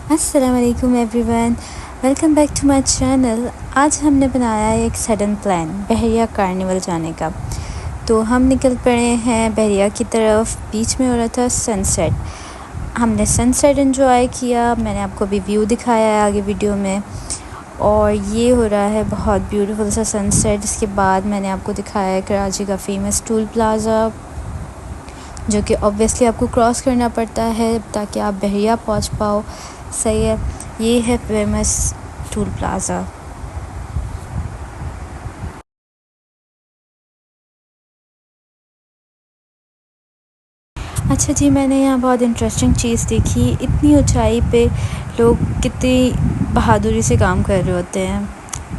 अस्सलाम वालेकुम everyone, welcome back to my channel. आज हमने बनाया है एक सडन प्लान बहरिया कार्निवल जाने का। तो हम निकल पड़े हैं बहरिया की तरफ। बीच में हो रहा था सनसेट। हमने सनसेट एंजॉय किया। मैंने आपको अभी व्यू दिखाया है आगे वीडियो में, और ये हो रहा है बहुत ब्यूटीफुल सा सनसेट। इसके बाद मैंने आपको दिखाया है कराची का फेमस टूल प्लाज़ा, जो कि ऑब्वियसली आपको क्रॉस करना पड़ता है ताकि आप बहरिया पहुंच पाओ। सही है, ये है फेमस टूल प्लाज़ा। अच्छा जी, मैंने यहाँ बहुत इंटरेस्टिंग चीज़ देखी। इतनी ऊंचाई पे लोग कितनी बहादुरी से काम कर रहे होते हैं।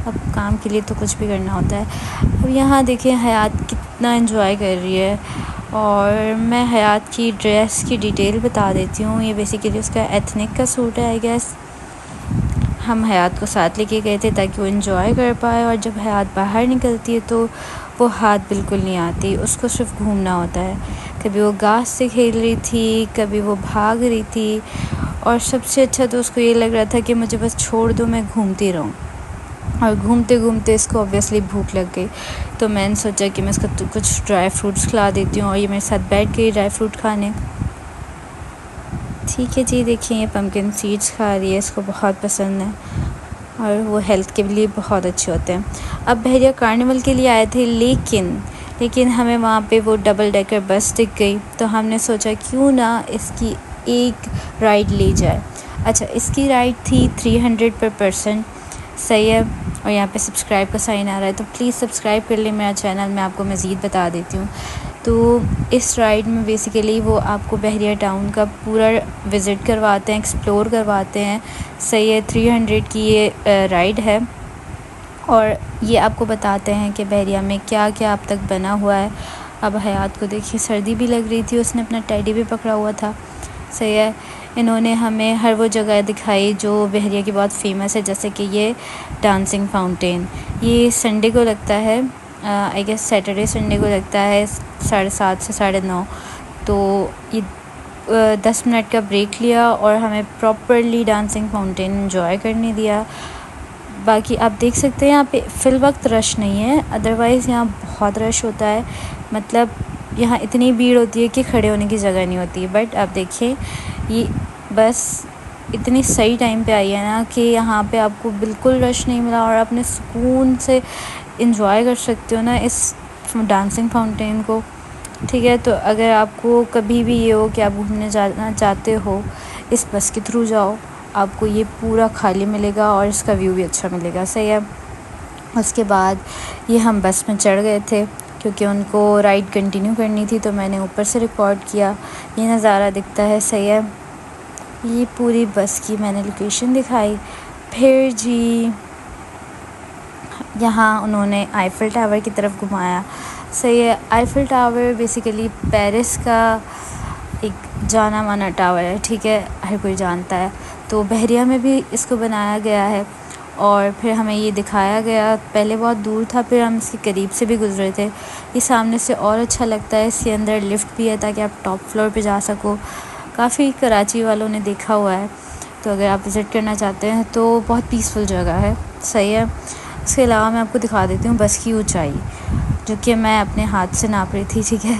अब काम के लिए तो कुछ भी करना होता है। अब यहाँ देखिए हयात कितना एंजॉय कर रही है, और मैं हयात की ड्रेस की डिटेल बता देती हूँ। ये बेसिकली उसका एथनिक का सूट है आई गेस। हम हयात को साथ लेके गए थे ताकि वो इन्जॉय कर पाए, और जब हयात बाहर निकलती है तो वो हाथ बिल्कुल नहीं आती, उसको सिर्फ घूमना होता है। कभी वो घास से खेल रही थी, कभी वो भाग रही थी, और सबसे अच्छा तो उसको ये लग रहा था कि मुझे बस छोड़ दो, मैं घूमती रहूँ। और घूमते घूमते इसको ऑब्वियसली भूख लग गई, तो मैंने सोचा कि मैं इसको कुछ ड्राई फ्रूट्स खिला देती हूँ, और ये मेरे साथ बैठ गई ड्राई फ्रूट खाने। ठीक है जी, देखिए ये पम्पकिन सीड्स खा रही है, इसको बहुत पसंद है, और वो हेल्थ के लिए बहुत अच्छे होते हैं। अब बहरिया कार्निवल के लिए आए थे, लेकिन हमें वहाँ पे वो डबल डेकर बस दिख गई, तो हमने सोचा क्यों ना इसकी एक राइड ली जाए। अच्छा, इसकी राइड थी 300 पर पर्सन। सही है, और यहाँ पे सब्सक्राइब का साइन आ रहा है, तो प्लीज़ सब्सक्राइब कर ले मेरा चैनल। मैं आपको मज़ीद बता देती हूँ। तो इस राइड में बेसिकली वो आपको बहरिया टाउन का पूरा विज़िट करवाते हैं, एक्सप्लोर करवाते हैं। सही है, 300 की ये राइड है, और ये आपको बताते हैं कि बहरिया में क्या क्या अब तक बना हुआ है। अब हयात को देखिए सर्दी भी लग रही थी, उसने अपना टेडी भी पकड़ा हुआ था। सही है, इन्होंने हमें हर वो जगह दिखाई जो बहरिया की बहुत फेमस है, जैसे कि ये डांसिंग फाउंटेन। ये संडे को लगता है, आई गेस सैटरडे संडे को लगता है 7:30 से 9:30। तो ये 10 मिनट का ब्रेक लिया और हमें प्रॉपरली डांसिंग फाउंटेन एंजॉय करने दिया। बाकी आप देख सकते हैं यहाँ पे फ़िल वक्त रश नहीं है, अदरवाइज़ यहाँ बहुत रश होता है। मतलब यहाँ इतनी भीड़ होती है कि खड़े होने की जगह नहीं होती। बट आप देखिए ये बस इतनी सही टाइम पे आई है ना कि यहाँ पे आपको बिल्कुल रश नहीं मिला, और अपने सुकून से इंजॉय कर सकते हो ना इस डांसिंग फाउंटेन को। ठीक है, तो अगर आपको कभी भी ये हो कि आप घूमने जाना चाहते हो, इस बस के थ्रू जाओ, आपको ये पूरा खाली मिलेगा और इसका व्यू भी अच्छा मिलेगा। सही है, उसके बाद ये हम बस में चढ़ गए थे क्योंकि उनको राइड कंटिन्यू करनी थी, तो मैंने ऊपर से रिकॉर्ड किया। ये नज़ारा दिखता है। सही है, ये पूरी बस की मैंने लोकेशन दिखाई। फिर जी यहाँ उन्होंने आईफिल टावर की तरफ घुमाया। सही है, आईफिल टावर बेसिकली पेरिस का एक जाना माना टावर है। ठीक है, हर कोई जानता है। तो बहरिया में भी इसको बनाया गया है, और फिर हमें ये दिखाया गया। पहले बहुत दूर था, फिर हम इसके करीब से भी गुजरे थे। ये सामने से और अच्छा लगता है। इसके अंदर लिफ्ट भी है ताकि आप टॉप फ्लोर पे जा सको। काफ़ी कराची वालों ने देखा हुआ है, तो अगर आप विज़िट करना चाहते हैं तो बहुत पीसफुल जगह है। सही है, इसके अलावा मैं आपको दिखा देती हूँ बस की ऊंचाई, जो कि मैं अपने हाथ से नाप रही थी। ठीक है,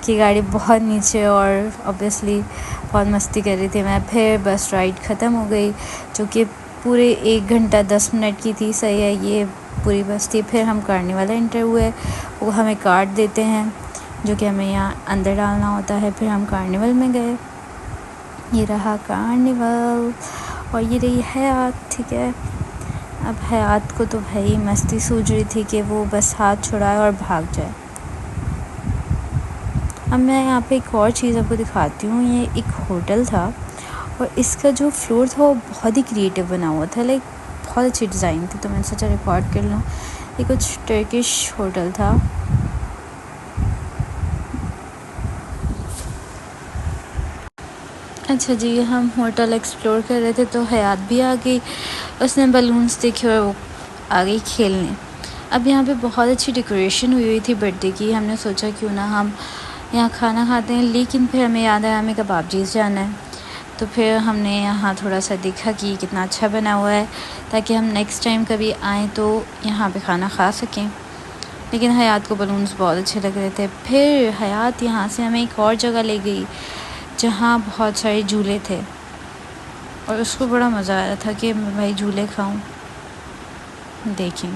कि गाड़ी बहुत नीचे, और ऑब्वियसली बहुत मस्ती कर रही थी मैं। फिर बस राइड ख़त्म हो गई, जो कि पूरे 1 घंटा 10 मिनट की थी। सही है, ये पूरी बस थी। फिर हम कार्निवल एंटर हुए। वो हमें कार्ड देते हैं जो कि हमें यहाँ अंदर डालना होता है। फिर हम कार्निवल में गए। ये रहा कार्निवल, और ये रही हयात। ठीक है, अब हयात को तो भाई मस्ती सूझ रही थी कि वो बस हाथ छुड़ाए और भाग जाए। अब मैं यहाँ पे एक और चीज़ आपको दिखाती हूँ। ये एक होटल था, और इसका जो फ्लोर था वो बहुत ही क्रिएटिव बना हुआ था। लाइक बहुत अच्छी डिज़ाइन थी, तो मैंने सोचा रिकॉर्ड कर लूँ। ये कुछ टर्किश होटल था। अच्छा जी, हम होटल एक्सप्लोर कर रहे थे, तो हयात भी आ गई। उसने बलून्स देखे और वो आ गई खेलने। अब यहाँ पे बहुत अच्छी डेकोरेशन हुई थी बर्थडे की। हमने सोचा क्यों ना हम यहाँ खाना खाते हैं, लेकिन फिर हमें याद आया हमें कबाब चीज़ जाना है। तो फिर हमने यहाँ थोड़ा सा देखा कि कितना अच्छा बना हुआ है, ताकि हम नेक्स्ट टाइम कभी आएँ तो यहाँ पे खाना खा सकें। लेकिन हयात को बलून्स बहुत अच्छे लग रहे थे। फिर हयात यहाँ से हमें एक और जगह ले गई जहाँ बहुत सारे झूले थे, और उसको बड़ा मज़ा आ रहा था कि मैं भाई झूले खाऊं। देखें,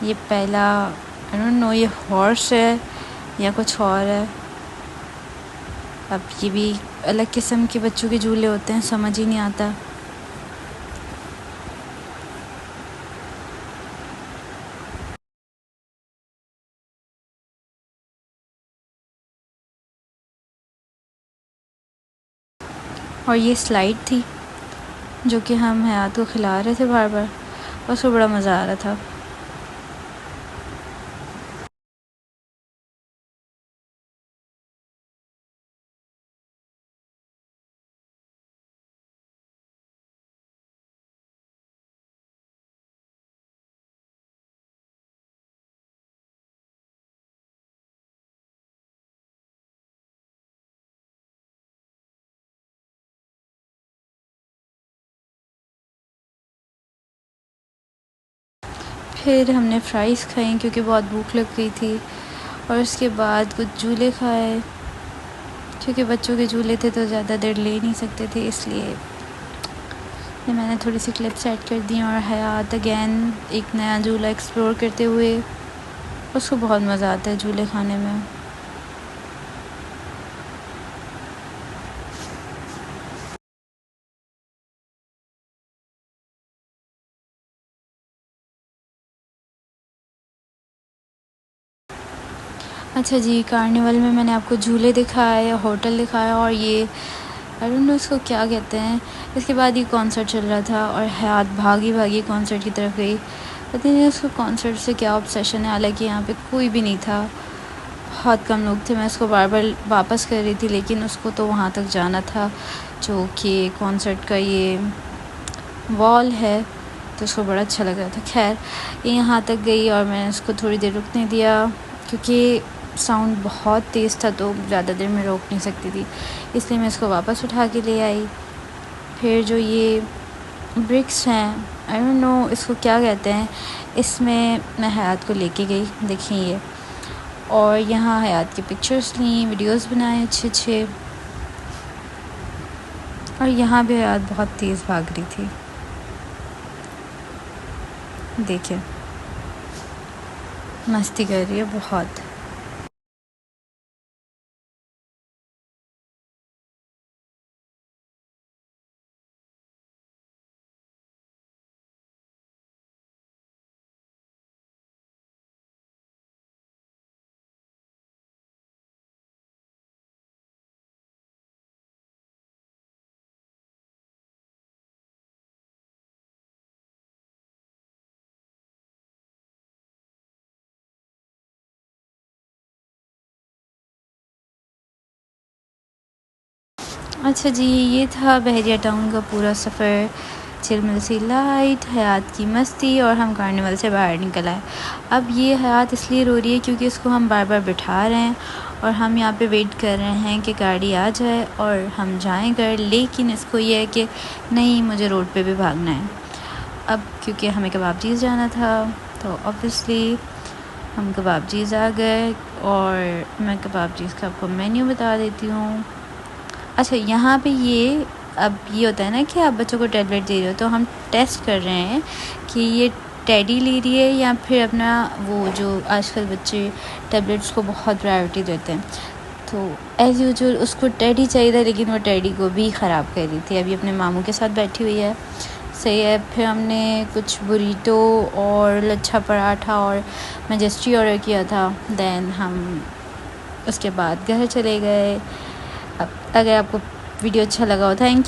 ये पहला आई डोंट नो ये हॉर्स है या कुछ और है। अब ये भी अलग किस्म के बच्चों के झूले होते हैं, समझ ही नहीं आता। और ये स्लाइड थी जो कि हम हयात को खिला रहे थे बार बार, उसको बड़ा मज़ा आ रहा था। फिर हमने फ्राइज़ खाई क्योंकि बहुत भूख लग गई थी, और उसके बाद कुछ झूले खाए क्योंकि बच्चों के झूले थे तो ज़्यादा देर ले नहीं सकते थे, इसलिए ये मैंने थोड़ी सी क्लिप्स ऐड कर दी। और हयात अगेन एक नया झूला एक्सप्लोर करते हुए, उसको बहुत मज़ा आता है झूले खाने में। अच्छा जी, कार्निवल में मैंने आपको झूले दिखाए, होटल दिखाया, और ये आई डोंट नो इसको क्या कहते हैं। इसके बाद ये कॉन्सर्ट चल रहा था और हयात भागी भागी कॉन्सर्ट की तरफ गई। पता नहीं उसको कॉन्सर्ट से क्या ऑब्सेशन है, हालांकि यहाँ पे कोई भी नहीं था, बहुत कम लोग थे। मैं उसको बार बार वापस कर रही थी, लेकिन उसको तो वहाँ तक जाना था जो कि कॉन्सर्ट का ये वॉल है, तो उसको बड़ा अच्छा लग रहा था। खैर, ये यहाँ तक गई और मैंने उसको थोड़ी देर रुकने दिया क्योंकि साउंड बहुत तेज़ था, तो ज़्यादा देर में रोक नहीं सकती थी, इसलिए मैं इसको वापस उठा के ले आई। फिर जो ये ब्रिक्स हैं, आई डोंट नो इसको क्या कहते हैं, इसमें मैं हयात को लेके गई। देखें ये, और यहाँ हयात की पिक्चर्स ली, वीडियोस बनाए अच्छे अच्छे, और यहाँ भी हयात बहुत तेज़ भाग रही थी। देखिए, मस्ती कर रही है बहुत। अच्छा जी, ये था बहरिया टाउन का पूरा सफ़र। चिलमिल सी लाइट, हयात की मस्ती, और हम कार्निवल से बाहर निकल आए। अब ये हयात इसलिए रो रही है क्योंकि इसको हम बार बार बिठा रहे हैं, और हम यहाँ पे वेट कर रहे हैं कि गाड़ी आ जाए और हम जाएं घर। लेकिन इसको ये है कि नहीं, मुझे रोड पे भी भागना है। अब क्योंकि हमें कबाबचीज़ जाना था, तो ऑब्वियसली हम कबाबचीज़ आ गए, और मैं कबाबचीज़ का आपको मेन्यू बता देती हूँ। अच्छा, यहाँ पे ये अब ये होता है ना कि आप बच्चों को टैबलेट दे रहे हो, तो हम टेस्ट कर रहे हैं कि ये टेडी ले रही है या फिर अपना वो जो आजकल बच्चे टैबलेट्स को बहुत प्रायोरिटी देते हैं। तो एज़ यूजुअल उसको टेडी चाहिए था, लेकिन वो टेडी को भी ख़राब कर रही थी। अभी अपने मामू के साथ बैठी हुई है, सही है। फिर हमने कुछ बुरीटो और लच्छा पराठा और मैजेस्टी ऑर्डर किया था। दैन हम उसके बाद घर चले गए। अब अगर आपको वीडियो अच्छा लगा हो, थैंक यू।